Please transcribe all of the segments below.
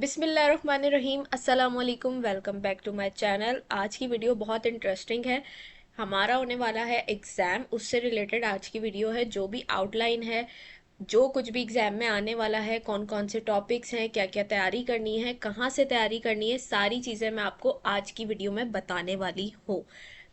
बिस्मिल्लाहिर्रहमानिर्रहीम अस्सलाम वालेकुम। Welcome back to my channel. आज की वीडियो बहुत इंटरेस्टिंग है। हमारा होने वाला है एग्ज़ाम, उससे रिलेटेड आज की वीडियो है। जो भी आउटलाइन है, जो कुछ भी एग्ज़ाम में आने वाला है, कौन कौन से टॉपिक्स हैं, क्या क्या तैयारी करनी है, कहाँ से तैयारी करनी है, सारी चीज़ें मैं आपको आज की वीडियो में बताने वाली हूँ।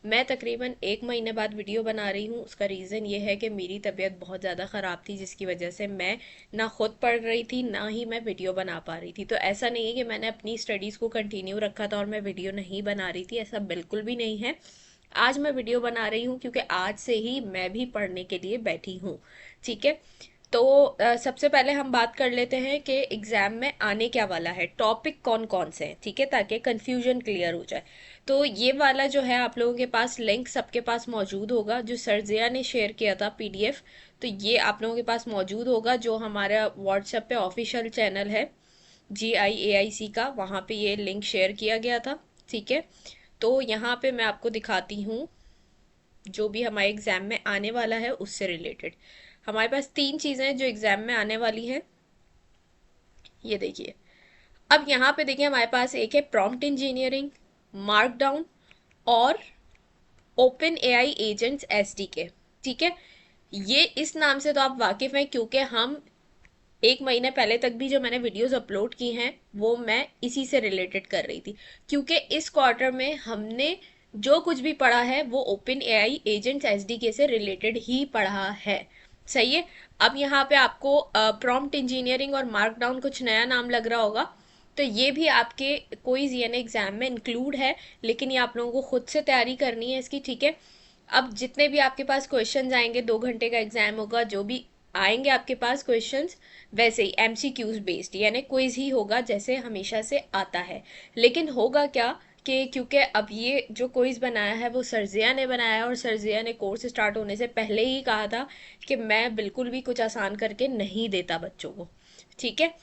मैं तकरीबन 1 महीने बाद वीडियो बना रही हूँ। उसका रीज़न ये है कि मेरी तबीयत बहुत ज़्यादा ख़राब थी, जिसकी वजह से मैं ना खुद पढ़ रही थी, ना ही मैं वीडियो बना पा रही थी। तो ऐसा नहीं है कि मैंने अपनी स्टडीज़ को कंटिन्यू रखा था और मैं वीडियो नहीं बना रही थी, ऐसा बिल्कुल भी नहीं है। आज मैं वीडियो बना रही हूँ क्योंकि आज से ही मैं भी पढ़ने के लिए बैठी हूँ। ठीक है। तो सबसे पहले हम बात कर लेते हैं कि एग्ज़ाम में आने क्या वाला है, टॉपिक कौन कौन से हैं। ठीक है, ताकि कन्फ्यूजन क्लियर हो जाए। तो ये वाला जो है, आप लोगों के पास लिंक सबके पास मौजूद होगा, जो सरजिया ने शेयर किया था पीडीएफ। तो ये आप लोगों के पास मौजूद होगा, जो हमारा व्हाट्सएप पे ऑफिशियल चैनल है GIAIC का, वहाँ पे ये लिंक शेयर किया गया था। ठीक है। तो यहाँ पे मैं आपको दिखाती हूँ जो भी हमारे एग्ज़ाम में आने वाला है उससे रिलेटेड। हमारे पास 3 चीज़ें जो एग्ज़ाम में आने वाली हैं, ये देखिए। अब यहाँ पे देखिए, हमारे पास एक है प्रॉम्प्ट इंजीनियरिंग, मार्कडाउन और ओपन एआई एजेंट्स SDK। ठीक है। ये इस नाम से तो आप वाकिफ़ हैं, क्योंकि हम 1 महीने पहले तक भी जो मैंने वीडियोस अपलोड की हैं वो मैं इसी से रिलेटेड कर रही थी, क्योंकि इस क्वार्टर में हमने जो कुछ भी पढ़ा है वो ओपन एआई एजेंट्स SDK से रिलेटेड ही पढ़ा है। सही है। अब यहाँ पे आपको प्रॉम्प्ट इंजीनियरिंग और मार्कडाउन कुछ नया नाम लग रहा होगा, तो ये भी आपके कोई जीएनए एग्जाम में इंक्लूड है, लेकिन ये आप लोगों को खुद से तैयारी करनी है इसकी। ठीक है। अब जितने भी आपके पास क्वेश्चंस आएंगे, 2 घंटे का एग्जाम होगा, जो भी आएंगे आपके पास क्वेश्चंस, वैसे ही MCQs बेस्ड यानी क्विज ही होगा, जैसे हमेशा से आता है। लेकिन होगा क्या कि क्योंकि अब ये जो क्विज बनाया है वो सरजिया ने बनाया है, और सरजिया ने कोर्स स्टार्ट होने से पहले ही कहा था कि मैं बिल्कुल भी कुछ आसान करके नहीं देता बच्चों को। ठीक है।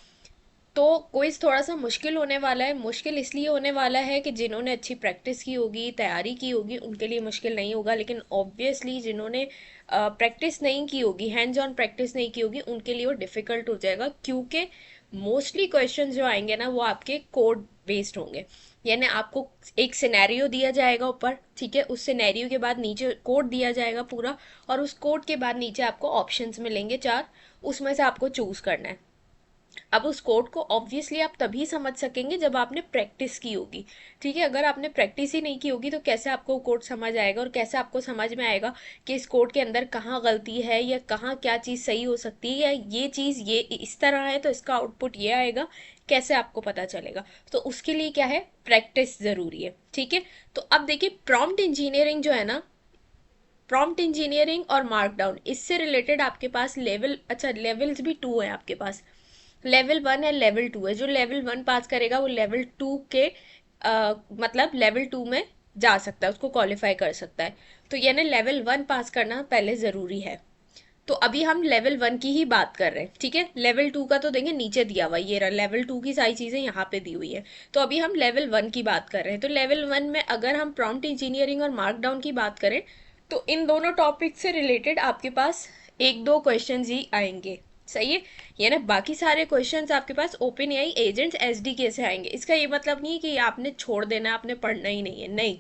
तो क्विज थोड़ा सा मुश्किल होने वाला है। मुश्किल इसलिए होने वाला है कि जिन्होंने अच्छी प्रैक्टिस की होगी, तैयारी की होगी, उनके लिए मुश्किल नहीं होगा, लेकिन ऑब्वियसली जिन्होंने प्रैक्टिस नहीं की होगी, हैंड्स ऑन प्रैक्टिस नहीं की होगी, उनके लिए वो डिफ़िकल्ट हो जाएगा, क्योंकि मोस्टली क्वेश्चन जो आएंगे ना वो आपके कोड बेस्ड होंगे। यानी आपको एक सिनेरियो दिया जाएगा ऊपर, ठीक है, उस सिनेरियो के बाद नीचे कोड दिया जाएगा पूरा, और उस कोड के बाद नीचे आपको ऑप्शंस मिलेंगे 4, उसमें से आपको चूज करना है। अब उस कोड को ऑब्वियसली आप तभी समझ सकेंगे जब आपने प्रैक्टिस की होगी। ठीक है। अगर आपने प्रैक्टिस ही नहीं की होगी तो कैसे आपको कोड समझ आएगा, और कैसे आपको समझ में आएगा कि इस कोड के अंदर कहाँ गलती है, या कहाँ क्या चीज़ सही हो सकती है, या ये चीज़ ये इस तरह है तो इसका आउटपुट ये आएगा, कैसे आपको पता चलेगा। तो उसके लिए क्या है, प्रैक्टिस ज़रूरी है। ठीक है। तो अब देखिए, प्रॉम्प्ट इंजीनियरिंग जो है ना, प्रॉम्प्ट इंजीनियरिंग और मार्कडाउन, इससे रिलेटेड आपके पास लेवल, अच्छा लेवल्स भी 2 है आपके पास। लेवल 1 है, लेवल 2 है। जो लेवल 1 पास करेगा वो लेवल 2 के मतलब लेवल 2 में जा सकता है, उसको क्वालिफाई कर सकता है। तो यानी लेवल 1 पास करना पहले ज़रूरी है। तो अभी हम लेवल 1 की ही बात कर रहे हैं। ठीक है। लेवल 2 का तो देंगे नीचे दिया हुआ, ये रहा लेवल 2 की सारी चीज़ें यहाँ पे दी हुई है। तो अभी हम लेवल 1 की बात कर रहे हैं। तो लेवल 1 में अगर हम प्रॉम्प्ट इंजीनियरिंग और मार्कडाउन की बात करें, तो इन दोनों टॉपिक से रिलेटेड आपके पास 1-2 क्वेश्चन ही आएंगे। सही है। यानी बाकी सारे क्वेश्चंस आपके पास ओपन एआई एजेंट्स SDK से आएंगे। इसका ये मतलब नहीं है कि आपने छोड़ देना है, आपने पढ़ना ही नहीं है, नहीं,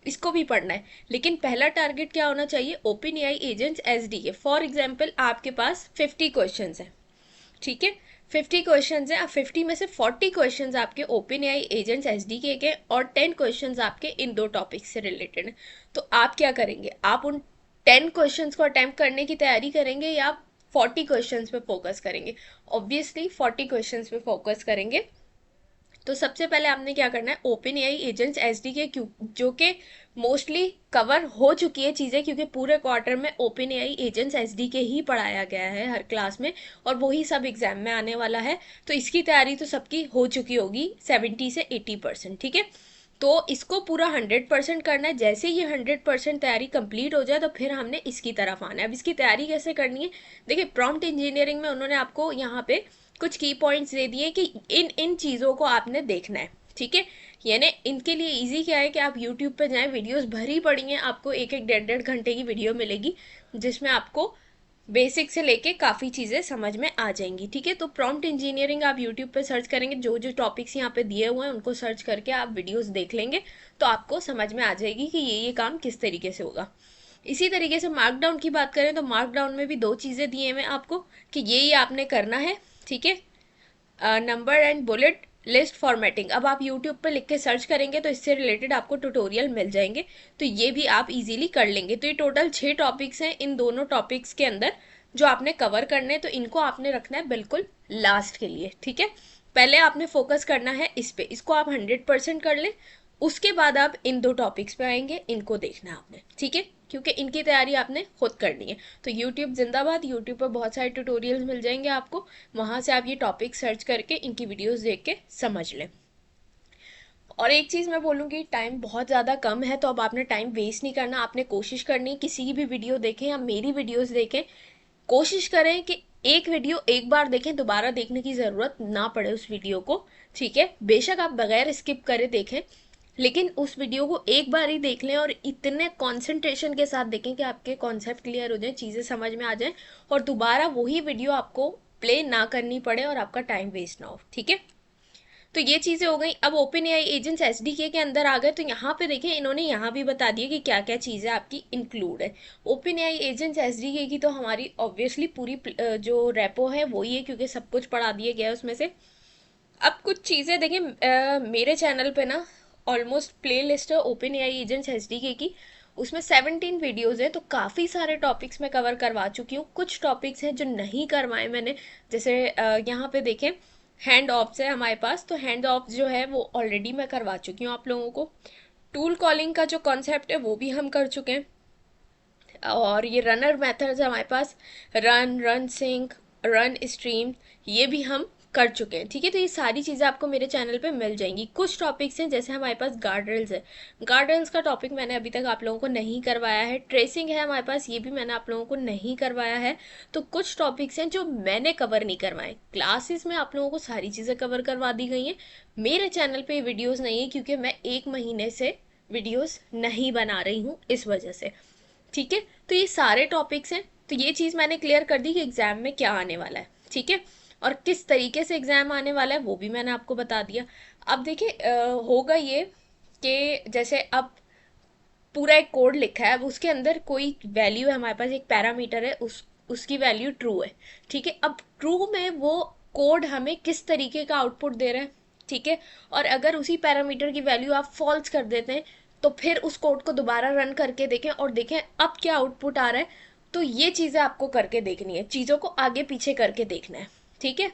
इसको भी पढ़ना है। लेकिन पहला टारगेट क्या होना चाहिए, open AI agents SDK। For example आपके पास 50 क्वेश्चन है। ठीक है। 50 क्वेश्चन है। अब 50 में से 40 क्वेश्चन आपके ओपन एआई एजेंट्स SDK के, और 10 क्वेश्चन आपके इन 2 टॉपिक्स से रिलेटेड हैं। तो आप क्या करेंगे, आप उन 10 क्वेश्चन को अटेम्प्ट करने की तैयारी करेंगे, या आप 40 क्वेश्चन पे फोकस करेंगे। ऑब्वियसली 40 क्वेश्चन पे फोकस करेंगे। तो सबसे पहले आपने क्या करना है, ओपन एआई एजेंट्स SDK, जो कि मोस्टली कवर हो चुकी है चीज़ें, क्योंकि पूरे क्वार्टर में ओपन एआई एजेंट्स SDK ही पढ़ाया गया है हर क्लास में, और वही सब एग्जाम में आने वाला है। तो इसकी तैयारी तो सबकी हो चुकी होगी 70 से 80%। ठीक है। तो इसको पूरा 100% करना है। जैसे ये 100% तैयारी कंप्लीट हो जाए तो फिर हमने इसकी तरफ आना है। अब इसकी तैयारी कैसे करनी है, देखिए, प्रॉम्प्ट इंजीनियरिंग में उन्होंने आपको यहाँ पे कुछ की पॉइंट्स दे दिए कि इन इन चीज़ों को आपने देखना है। ठीक है। यानी इनके लिए इजी क्या है कि आप यूट्यूब पे जाएं, वीडियोस भरी पड़ी हैं, आपको 1-1 1.5 घंटे की वीडियो मिलेगी, जिसमें आपको बेसिक से लेके काफ़ी चीज़ें समझ में आ जाएंगी। ठीक है, तो प्रॉम्प्ट इंजीनियरिंग आप यूट्यूब पे सर्च करेंगे, जो जो टॉपिक्स यहाँ पे दिए हुए हैं उनको सर्च करके आप वीडियोस देख लेंगे तो आपको समझ में आ जाएगी कि ये काम किस तरीके से होगा। इसी तरीके से मार्कडाउन की बात करें तो मार्कडाउन में भी दो चीज़ें दिए हुए आपको कि ये आपने करना है। ठीक है, number and bullet list formatting, अब आप यूट्यूब पर लिख के सर्च करेंगे तो इससे रिलेटेड आपको ट्यूटोरियल मिल जाएंगे, तो ये भी आप इजीली कर लेंगे। तो ये टोटल 6 टॉपिक्स हैं, इन दोनों टॉपिक्स के अंदर जो आपने कवर करने हैं, तो इनको आपने रखना है बिल्कुल लास्ट के लिए। ठीक है, पहले आपने फोकस करना है इस पे, इसको आप 100% कर लें, उसके बाद आप इन दो टॉपिक्स पे आएंगे, इनको देखना है आपने। ठीक है, क्योंकि इनकी तैयारी आपने खुद करनी है। तो यूट्यूब जिंदाबाद, यूट्यूब पर बहुत सारे ट्यूटोरियल्स मिल जाएंगे आपको, वहां से आप ये टॉपिक सर्च करके इनकी वीडियोस देख के समझ लें। और एक चीज़ मैं बोलूँगी, टाइम बहुत ज़्यादा कम है, तो अब आपने टाइम वेस्ट नहीं करना, आपने कोशिश करनी है किसी की भी वीडियो देखें या मेरी वीडियोस देखें, कोशिश करें कि एक वीडियो एक बार देखें, दोबारा देखने की ज़रूरत ना पड़े उस वीडियो को। ठीक है, बेशक आप बगैर स्किप करे देखें, लेकिन उस वीडियो को एक बार ही देख लें और इतने कंसंट्रेशन के साथ देखें कि आपके कॉन्सेप्ट क्लियर हो जाए, चीज़ें समझ में आ जाए और दोबारा वही वीडियो आपको प्ले ना करनी पड़े और आपका टाइम वेस्ट ना हो। ठीक है, तो ये चीज़ें हो गई। अब ओपन एआई एजेंट्स एसडीके के अंदर आ गए, तो यहाँ पे देखें इन्होंने यहाँ भी बता दिया कि क्या क्या चीज़ें आपकी इंक्लूड है। ओपन एआई एजेंट्स एसडीके की तो हमारी ऑब्वियसली पूरी जो रेपो है वही है, क्योंकि सब कुछ पढ़ा दिया गया है उसमें से। अब कुछ चीज़ें देखें, मेरे चैनल पे ना ऑलमोस्ट प्ले लिस्ट है ओपन एआई एजेंट्स एसडीके की, उसमें 17 वीडियोज़ हैं, तो काफ़ी सारे टॉपिक्स मैं कवर करवा चुकी हूँ। कुछ टॉपिक्स हैं जो नहीं करवाए मैंने, जैसे यहाँ पे देखें हैंड ऑफ्स है हमारे पास, तो हैंड ऑफ जो है वो ऑलरेडी मैं करवा चुकी हूँ आप लोगों को। टूल कॉलिंग का जो कॉन्सेप्ट है वो भी हम कर चुके हैं, और ये रनर मेथड्स है हमारे पास, रन सिंक, रन स्ट्रीम, ये भी हम कर चुके हैं। ठीक है, तो ये सारी चीज़ें आपको मेरे चैनल पे मिल जाएंगी। कुछ टॉपिक्स हैं, जैसे हमारे पास गार्ड रेल्स है, गार्ड रेल्स का टॉपिक मैंने अभी तक आप लोगों को नहीं करवाया है। ट्रेसिंग है हमारे पास, ये भी मैंने आप लोगों को नहीं करवाया है। तो कुछ टॉपिक्स हैं जो मैंने कवर नहीं करवाए, क्लासेस में आप लोगों को सारी चीज़ें कवर करवा दी गई हैं। मेरे चैनल पे वीडियोज़ नहीं है, क्योंकि मैं 1 महीने से वीडियोज़ नहीं बना रही हूँ इस वजह से। ठीक है, तो ये सारे टॉपिक्स हैं, तो ये चीज़ मैंने क्लियर कर दी कि एग्ज़ाम में क्या आने वाला है। ठीक है, और किस तरीके से एग्ज़ाम आने वाला है वो भी मैंने आपको बता दिया। अब देखिए होगा ये कि जैसे अब पूरा एक कोड लिखा है, अब उसके अंदर कोई वैल्यू है हमारे पास, एक पैरामीटर है, उसकी वैल्यू ट्रू है। ठीक है, अब ट्रू में वो कोड हमें किस तरीके का आउटपुट दे रहा है। ठीक है, और अगर उसी पैरामीटर की वैल्यू आप फॉल्स कर देते हैं तो फिर उस कोड को दोबारा रन करके देखें और देखें अब क्या आउटपुट आ रहा है। तो ये चीज़ें आपको करके देखनी है, चीज़ों को आगे पीछे करके देखना है। ठीक है,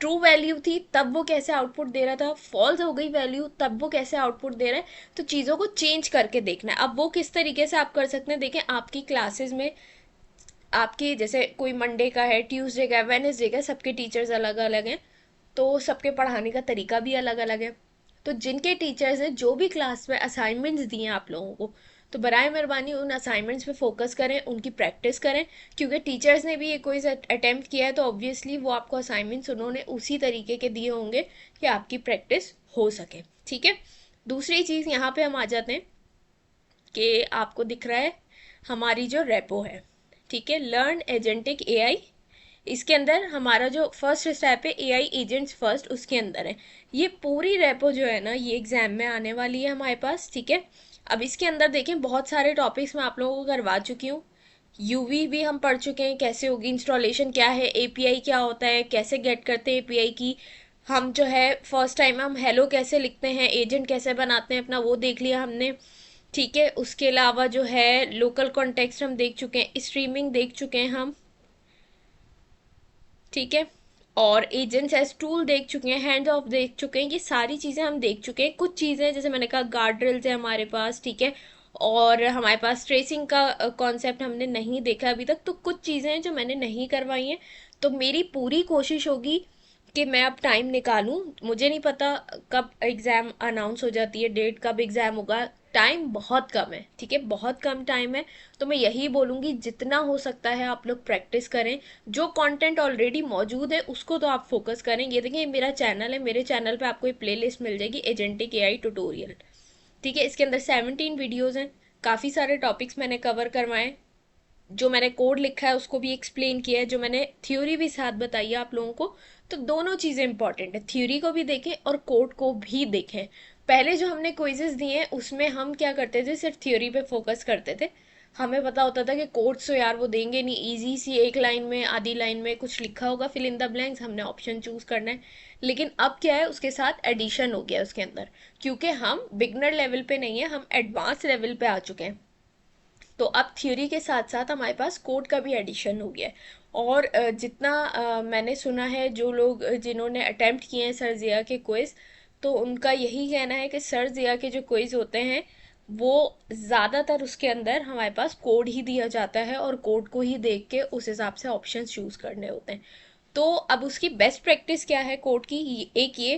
ट्रू वैल्यू थी तब वो कैसे आउटपुट दे रहा था, फॉल्स हो गई वैल्यू तब वो कैसे आउटपुट दे रहा है, तो चीज़ों को चेंज करके देखना है। अब वो किस तरीके से आप कर सकते हैं, देखें आपकी क्लासेस में आपके जैसे कोई मंडे का है, ट्यूसडे का है, वेडनेसडे का है, सबके टीचर्स अलग अलग हैं, तो सबके पढ़ाने का तरीका भी अलग अलग है। तो जिनके टीचर्स ने जो भी क्लास में असाइनमेंट्स दिए हैं आप लोगों को, तो बराए मेहरबानी उन असाइनमेंट्स पे फोकस करें, उनकी प्रैक्टिस करें, क्योंकि टीचर्स ने भी ये कोई अटेम्प्ट किया है तो ऑब्वियसली वो आपको असाइनमेंट्स उन्होंने उसी तरीके के दिए होंगे कि आपकी प्रैक्टिस हो सके। ठीक है, दूसरी चीज़ यहाँ पे हम आ जाते हैं कि आपको दिख रहा है हमारी जो रेपो है। ठीक है, लर्न एजेंटिक एआई, इसके अंदर हमारा जो फर्स्ट स्टेप है एआई एजेंट्स फर्स्ट, उसके अंदर है ये पूरी रेपो जो है ना, ये एग्जाम में आने वाली है हमारे पास। ठीक है, अब इसके अंदर देखें बहुत सारे टॉपिक्स मैं आप लोगों को करवा चुकी हूँ। यूवी भी हम पढ़ चुके हैं, कैसे होगी इंस्टॉलेशन, क्या है एपीआई, क्या होता है, कैसे गेट करते हैं एपीआई की। हम जो है फर्स्ट टाइम हम हेलो कैसे लिखते हैं, एजेंट कैसे बनाते हैं अपना, वो देख लिया हमने। ठीक है, उसके अलावा जो है लोकल कॉन्टेक्स्ट हम देख चुके हैं, स्ट्रीमिंग देख चुके हैं हम। ठीक है, और एजेंट्स एज टूल देख चुके हैं, हैंड ऑफ देख चुके हैं, ये सारी चीज़ें हम देख चुके हैं। कुछ चीज़ें जैसे मैंने कहा गार्ड ड्रिल्स है हमारे पास। ठीक है, और हमारे पास ट्रेसिंग का कॉन्सेप्ट हमने नहीं देखा अभी तक, तो कुछ चीज़ें हैं जो मैंने नहीं करवाई हैं। तो मेरी पूरी कोशिश होगी कि मैं अब टाइम निकालूं, मुझे नहीं पता कब एग्ज़ाम अनाउंस हो जाती है, डेट कब एग्ज़ाम होगा, टाइम बहुत कम है। ठीक है, बहुत कम टाइम है, तो मैं यही बोलूँगी जितना हो सकता है आप लोग प्रैक्टिस करें, जो कंटेंट ऑलरेडी मौजूद है उसको तो आप फोकस करें। ये देखिए मेरा चैनल है, मेरे चैनल पे आपको एक प्लेलिस्ट मिल जाएगी एजेंटिक एआई ट्यूटोरियल। ठीक है, इसके अंदर 17 वीडियोज़ हैं, काफ़ी सारे टॉपिक्स मैंने कवर करवाए। जो मैंने कोड लिखा है उसको भी एक्सप्लेन किया है, जो मैंने थ्योरी भी साथ बताई है आप लोगों को। तो दोनों चीज़ें इंपॉर्टेंट है, थ्योरी को भी देखें और कोड को भी देखें। पहले जो हमने क्विजेस दिए हैं उसमें हम क्या करते थे, सिर्फ थ्योरी पे फोकस करते थे। हमें पता होता था कि कोड्स तो यार वो देंगे नहीं, इजी सी एक लाइन में आधी लाइन में कुछ लिखा होगा, फिल इन द ब्लैंक्स, हमने ऑप्शन चूज करना है। लेकिन अब क्या है, उसके साथ एडिशन हो गया उसके अंदर, क्योंकि हम बिगनर लेवल पे नहीं है, हम एडवांस लेवल पे आ चुके हैं। तो अब थ्योरी के साथ साथ हमारे पास कोड का भी एडिशन हो गया है। और जितना मैंने सुना है, जो लोग जिन्होंने अटेम्प्ट किए हैं सर जिया के क्विज, तो उनका यही कहना है कि सर जिया के जो क्विज होते हैं वो ज़्यादातर उसके अंदर हमारे पास कोड ही दिया जाता है और कोड को ही देख के उस हिसाब से ऑप्शन चूज करने होते हैं। तो अब उसकी बेस्ट प्रैक्टिस क्या है कोड की, एक ये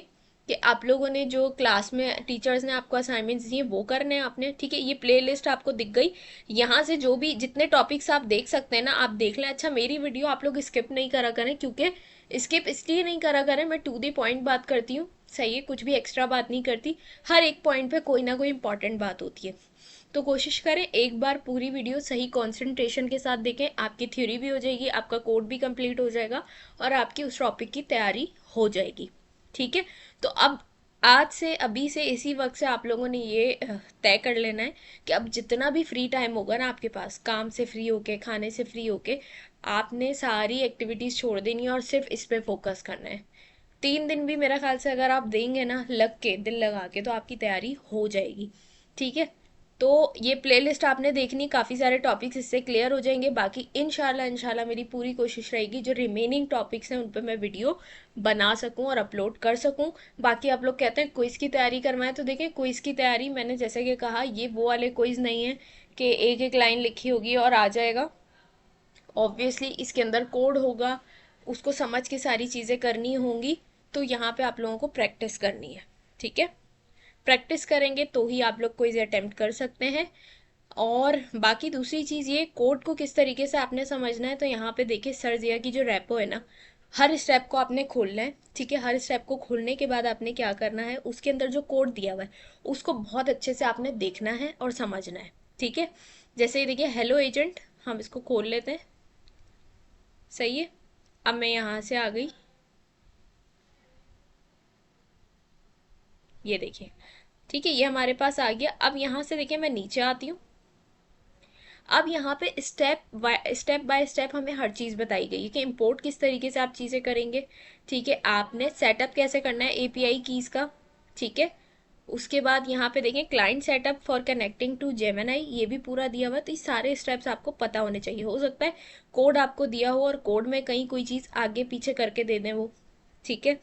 कि आप लोगों ने जो क्लास में टीचर्स ने आपको असाइनमेंट्स दिए वो करने हैं आपने, ठीक है। ये प्ले लिस्ट आपको दिख गई, यहाँ से जो भी जितने टॉपिक्स आप देख सकते हैं ना आप देख लें। अच्छा, मेरी वीडियो आप लोग स्किप नहीं करा करें, क्योंकि स्किप इसलिए नहीं करा करें, मैं टू द पॉइंट बात करती हूँ, सही है, कुछ भी एक्स्ट्रा बात नहीं करती। हर एक पॉइंट पे कोई ना कोई इंपॉर्टेंट बात होती है। तो कोशिश करें एक बार पूरी वीडियो सही कंसंट्रेशन के साथ देखें, आपकी थ्योरी भी हो जाएगी, आपका कोड भी कंप्लीट हो जाएगा और आपकी उस टॉपिक की तैयारी हो जाएगी, ठीक है। तो अब आज से अभी से इसी वक्त से आप लोगों ने ये तय कर लेना है कि अब जितना भी फ्री टाइम होगा ना आपके पास, काम से फ्री होके, खाने से फ्री होके, आपने सारी एक्टिविटीज़ छोड़ देनी है और सिर्फ इस पे फोकस करना है। 3 दिन भी मेरा ख्याल से अगर आप देंगे ना लग के, दिल लगा के, तो आपकी तैयारी हो जाएगी, ठीक है। तो ये प्लेलिस्ट आपने देखनी, काफ़ी सारे टॉपिक्स इससे क्लियर हो जाएंगे। बाकी इंशाल्लाह इंशाल्लाह मेरी पूरी कोशिश रहेगी जो रिमेनिंग टॉपिक्स हैं उन पर मैं वीडियो बना सकूं और अपलोड कर सकूं। बाकी आप लोग कहते हैं क्विज़ की तैयारी करवाएं, तो देखें क्विज़ की तैयारी मैंने जैसे कि कहा, ये वो वाले क्विज़ नहीं है कि एक एक लाइन लिखी होगी और आ जाएगा। ऑब्वियसली इसके अंदर कोड होगा, उसको समझ के सारी चीज़ें करनी होंगी। तो यहाँ पे आप लोगों को प्रैक्टिस करनी है, ठीक है। प्रैक्टिस करेंगे तो ही आप लोग कोई अटेम्प्ट कर सकते हैं। और बाकी दूसरी चीज़, ये कोड को किस तरीके से आपने समझना है, तो यहाँ पे देखिए सर जिया की जो रेपो है ना, हर स्टेप को आपने खोलना है, ठीक है। हर स्टेप को खोलने के बाद आपने क्या करना है, उसके अंदर जो कोड दिया हुआ है उसको बहुत अच्छे से आपने देखना है और समझना है, ठीक है। जैसे ये देखिए हेलो एजेंट, हम इसको खोल लेते हैं, सही है। अब मैं यहाँ से आ गई, ये देखिए, ठीक है, ये हमारे पास आ गया। अब यहाँ से देखिए मैं नीचे आती हूँ। अब यहाँ पे स्टेप बाय स्टेप हमें हर चीज़ बताई गई है कि इंपोर्ट किस तरीके से आप चीज़ें करेंगे, ठीक है। आपने सेटअप कैसे करना है एपीआई कीज़ का, ठीक है। उसके बाद यहाँ पे देखें client setup for connecting to Gemini, ये भी पूरा दिया हुआ। तो ये सारे स्टेप्स आपको पता होने चाहिए। हो सकता है कोड आपको दिया हो और कोड में कहीं कोई चीज़ आगे पीछे करके दे दें वो, ठीक है।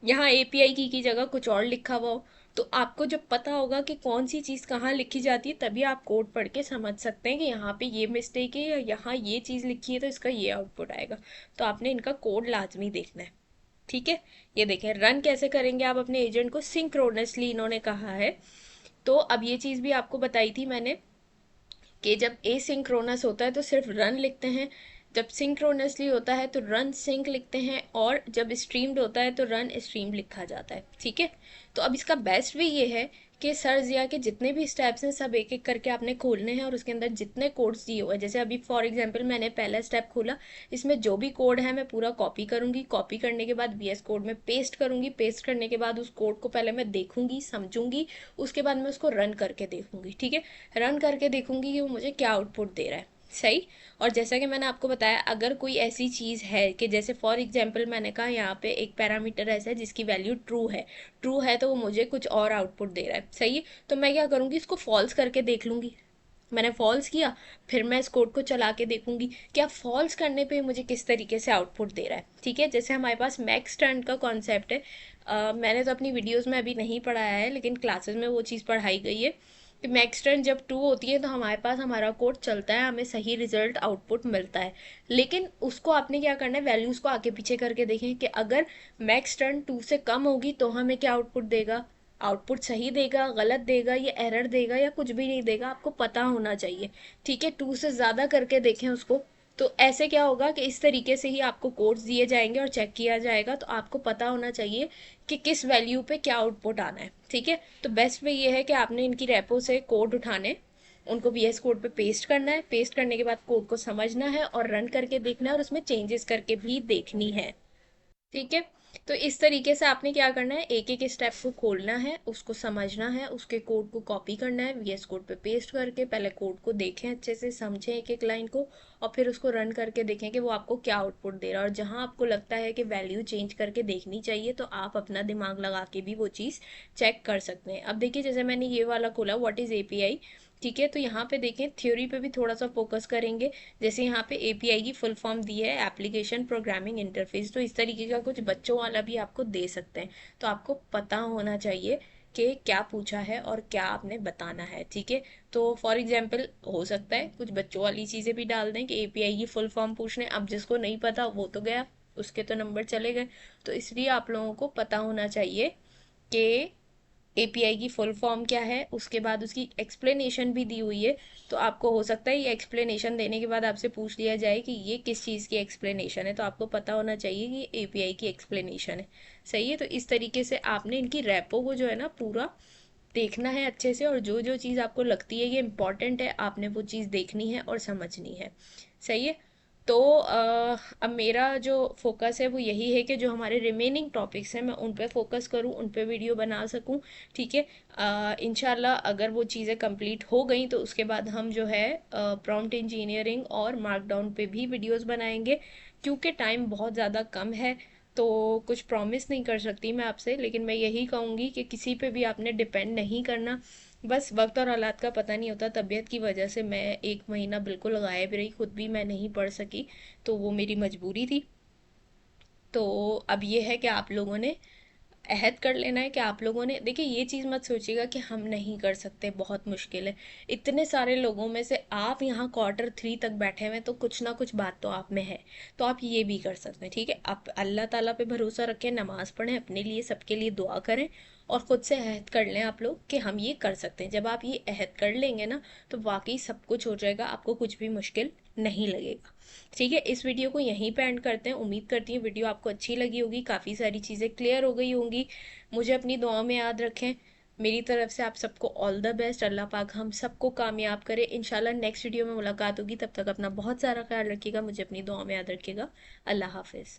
यहाँ एपीआई की जगह कुछ और लिखा हुआ हो, तो आपको जब पता होगा कि कौन सी चीज़ कहाँ लिखी जाती है, तभी आप कोड पढ़ के समझ सकते हैं कि यहाँ पे ये मिस्टेक है या यहाँ ये चीज़ लिखी है तो इसका ये आउटपुट आएगा। तो आपने इनका कोड लाजमी देखना है, ठीक है। ये देखें रन कैसे करेंगे आप अपने एजेंट को सिंक्रोनसली, इन्होंने कहा है। तो अब ये चीज़ भी आपको बताई थी मैंने कि जब एसिंक्रोनस होता है तो सिर्फ रन लिखते हैं, जब सिंक्रोनसली होता है तो रन सिंक लिखते हैं, और जब स्ट्रीम्ड होता है तो रन स्ट्रीम लिखा जाता है, ठीक है। तो अब इसका बेस्ट वे ये है कि सर जिया के जितने भी स्टेप्स हैं सब एक एक करके आपने खोलने हैं और उसके अंदर जितने कोड्स दिए हुए हैं, जैसे अभी फॉर एग्जांपल मैंने पहला स्टेप खोला, इसमें जो भी कोड है मैं पूरा कॉपी करूंगी, कॉपी करने के बाद वीएस कोड में पेस्ट करूंगी, पेस्ट करने के बाद उस कोड को पहले मैं देखूंगी समझूंगी, उसके बाद मैं उसको रन करके देखूंगी, ठीक है। रन करके देखूंगी कि वो मुझे क्या आउटपुट दे रहा है, सही। और जैसा कि मैंने आपको बताया, अगर कोई ऐसी चीज़ है कि जैसे फॉर एग्जांपल मैंने कहा यहाँ पे एक पैरामीटर ऐसा है जिसकी वैल्यू ट्रू है तो वो मुझे कुछ और आउटपुट दे रहा है, सही है। तो मैं क्या करूँगी, इसको फॉल्स करके देख लूँगी। मैंने फॉल्स किया, फिर मैं इस कोड को चला के देखूंगी क्या फॉल्स करने पे मुझे किस तरीके से आउटपुट दे रहा है, ठीक है। जैसे हमारे पास मैक्स टर्न का कॉन्सेप्ट है, मैंने तो अपनी वीडियोस में अभी नहीं पढ़ाया है लेकिन क्लासेस में वो चीज़ पढ़ाई गई है कि मैक्स टर्न जब ट्रू होती है तो हमारे पास हमारा कोड चलता है, हमें सही रिजल्ट आउटपुट मिलता है। लेकिन उसको आपने क्या करना है, वैल्यूज़ को आगे पीछे करके देखें कि अगर मैक्स टर्न 2 से कम होगी तो हमें क्या आउटपुट देगा, आउटपुट सही देगा, गलत देगा, या एरर देगा, या कुछ भी नहीं देगा, आपको पता होना चाहिए, ठीक है। 2 से ज़्यादा करके देखें उसको। तो ऐसे क्या होगा कि इस तरीके से ही आपको कोड्स दिए जाएंगे और चेक किया जाएगा, तो आपको पता होना चाहिए कि किस वैल्यू पे क्या आउटपुट आना है, ठीक है। तो बेस्ट वे ये है कि आपने इनकी रेपो से कोड उठाने, उनको VS कोड पे पेस्ट करना है। पेस्ट करने के बाद कोड को समझना है और रन करके देखना है और उसमें चेंजेस करके भी देखनी है। ठीक है, तो इस तरीके से आपने क्या करना है, एक एक स्टेप को खोलना है, उसको समझना है, उसके कोड को कॉपी करना है, VS कोड पे पेस्ट करके पहले कोड को देखें, अच्छे से समझें एक एक लाइन को, और फिर उसको रन करके देखें कि वो आपको क्या आउटपुट दे रहा है। और जहां आपको लगता है कि वैल्यू चेंज करके देखनी चाहिए तो आप अपना दिमाग लगा के भी वो चीज़ चेक कर सकते हैं। अब देखिए, जैसे मैंने ये वाला खोला, व्हाट इज़ API। ठीक है, तो यहाँ पे देखें, थ्योरी पे भी थोड़ा सा फोकस करेंगे। जैसे यहाँ पे API की फुल फॉर्म दी है, एप्लीकेशन प्रोग्रामिंग इंटरफेस, तो इस तरीके का कुछ बच्चों वाला भी आपको दे सकते हैं। तो आपको पता होना चाहिए कि क्या पूछा है और क्या आपने बताना है। ठीक है, तो फॉर एग्जाम्पल हो सकता है कुछ बच्चों वाली चीज़ें भी डाल दें कि API की फुल फॉर्म पूछने, अब जिसको नहीं पता वो तो गया, उसके तो नंबर चले गए। तो इसलिए आप लोगों को पता होना चाहिए कि API की फुल फॉर्म क्या है, उसके बाद उसकी एक्सप्लेनेशन भी दी हुई है। तो आपको हो सकता है ये एक्सप्लेनेशन देने के बाद आपसे पूछ लिया जाए कि ये किस चीज़ की एक्सप्लेनेशन है, तो आपको पता होना चाहिए कि ये API की एक्सप्लेनेशन है। सही है, तो इस तरीके से आपने इनकी रैपो को जो है ना पूरा देखना है अच्छे से, और जो जो चीज़ आपको लगती है ये इम्पॉर्टेंट है, आपने वो चीज़ देखनी है और समझनी है। सही है, तो अब मेरा जो फोकस है वो यही है कि जो हमारे रिमेनिंग टॉपिक्स हैं मैं उन पे फोकस करूँ, उन पे वीडियो बना सकूँ। ठीक है, इंशाल्लाह अगर वो चीज़ें कंप्लीट हो गई तो उसके बाद हम जो है प्रॉम्प्ट इंजीनियरिंग और मार्कडाउन पे भी वीडियोस बनाएंगे। क्योंकि टाइम बहुत ज़्यादा कम है तो कुछ प्रॉमिस नहीं कर सकती मैं आपसे, लेकिन मैं यही कहूँगी कि किसी पे भी आपने डिपेंड नहीं करना। बस वक्त और हालात का पता नहीं होता, तबीयत की वजह से मैं एक महीना बिल्कुल गायब रही, खुद भी मैं नहीं पढ़ सकी, तो वो मेरी मजबूरी थी। तो अब ये है कि आप लोगों ने अहद कर लेना है कि आप लोगों ने, देखिए ये चीज़ मत सोचिएगा कि हम नहीं कर सकते, बहुत मुश्किल है। इतने सारे लोगों में से आप यहाँ Q3 तक बैठे हुए हैं तो कुछ ना कुछ बात तो आप में है, तो आप ये भी कर सकते हैं। ठीक है, आप अल्लाह ताला पे भरोसा रखें, नमाज़ पढ़ें, अपने लिए सबके लिए दुआ करें, और ख़ुद से अहद कर लें आप लोग कि हम ये कर सकते हैं। जब आप ये अहद कर लेंगे ना तो वाकई सब कुछ हो जाएगा, आपको कुछ भी मुश्किल नहीं लगेगा। ठीक है, इस वीडियो को यहीं पे एंड करते हैं। उम्मीद करती हूँ वीडियो आपको अच्छी लगी होगी, काफ़ी सारी चीज़ें क्लियर हो गई होंगी। मुझे अपनी दुआ में याद रखें। मेरी तरफ से आप सबको ऑल द बेस्ट। अल्लाह पाक हम सबको कामयाब करे। इंशाल्लाह नेक्स्ट वीडियो में मुलाकात होगी, तब तक अपना बहुत सारा ख्याल रखिएगा, मुझे अपनी दुआ में याद रखिएगा। अल्लाह हाफिज़।